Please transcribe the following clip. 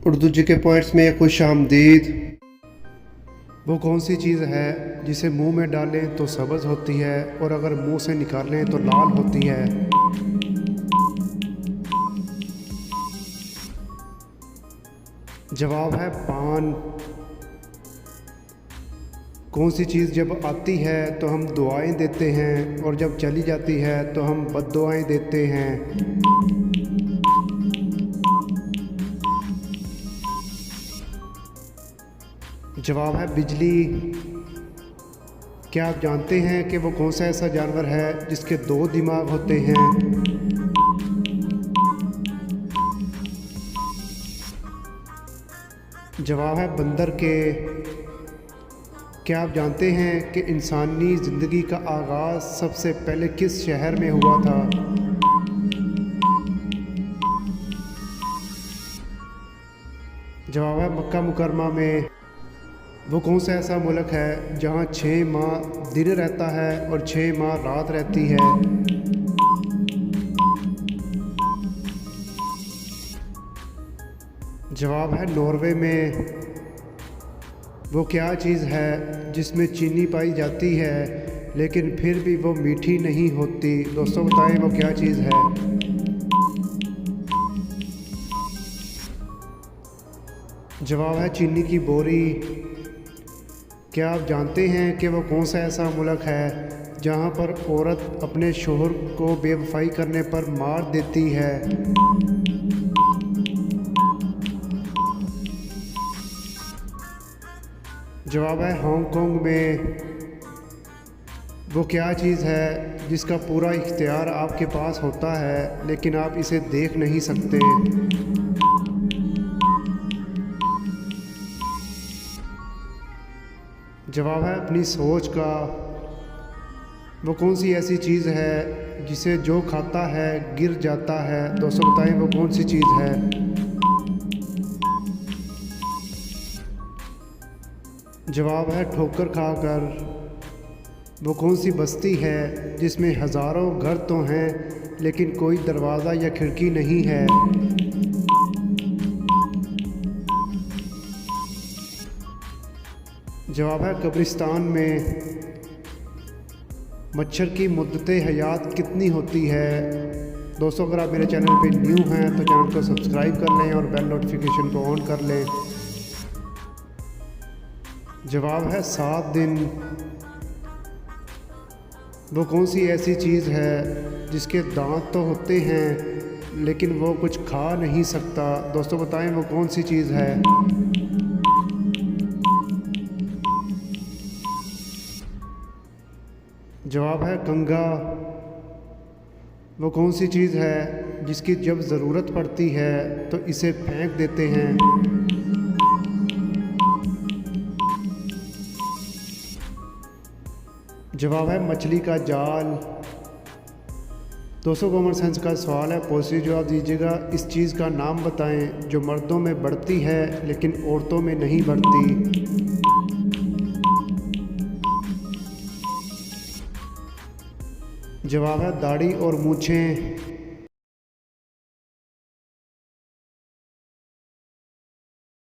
उर्दू जी के पॉइंट्स में खुश आमदीद। वो कौन सी चीज़ है जिसे मुंह में डालें तो सब्ज़ होती है और अगर मुंह से निकालें तो लाल होती है? जवाब है पान। कौन सी चीज़ जब आती है तो हम दुआएं देते हैं और जब चली जाती है तो हम बद्दुआएं देते हैं? जवाब है बिजली। क्या आप जानते हैं कि वो कौन सा ऐसा जानवर है जिसके दो दिमाग होते हैं? जवाब है बंदर के। क्या आप जानते हैं कि इंसानी ज़िंदगी का आगाज़ सबसे पहले किस शहर में हुआ था? जवाब है मक्का मुकरमा में। वो कौन सा ऐसा मुल्क है जहाँ 6 माह दिन रहता है और 6 माह रात रहती है? जवाब है नॉर्वे में। वो क्या चीज़ है जिसमें चीनी पाई जाती है लेकिन फिर भी वो मीठी नहीं होती? दोस्तों बताएं वो क्या चीज़ है? जवाब है चीनी की बोरी। क्या आप जानते हैं कि वो कौन सा ऐसा मुल्क है जहाँ पर औरत अपने शोहर को बेवफाई करने पर मार देती है? जवाब है हांगकांग में। वो क्या चीज़ है जिसका पूरा इख्तियार आपके पास होता है लेकिन आप इसे देख नहीं सकते? जवाब है अपनी सोच का। वो कौन सी ऐसी चीज़ है जिसे जो खाता है गिर जाता है? दोस्तों बताएं वो कौन सी चीज़ है? जवाब है ठोकर खाकर। वो कौन सी बस्ती है जिसमें हज़ारों घर तो हैं लेकिन कोई दरवाज़ा या खिड़की नहीं है? जवाब है कब्रिस्तान में। मच्छर की मुद्दत हयात कितनी होती है? दोस्तों अगर आप मेरे चैनल पे न्यू हैं तो चैनल को सब्सक्राइब कर लें और बेल नोटिफिकेशन को ऑन कर लें। जवाब है 7 दिन। वो कौन सी ऐसी चीज़ है जिसके दांत तो होते हैं लेकिन वो कुछ खा नहीं सकता? दोस्तों बताएं वो कौन सी चीज़ है? जवाब है कंघा। वो कौन सी चीज़ है जिसकी जब ज़रूरत पड़ती है तो इसे फेंक देते हैं? जवाब है मछली का जाल। दोस्तों कॉमन सेंस का सवाल है, पॉजिटिव जवाब दीजिएगा। इस चीज़ का नाम बताएं जो मर्दों में बढ़ती है लेकिन औरतों में नहीं बढ़ती। जवाब है दाढ़ी और मूछें।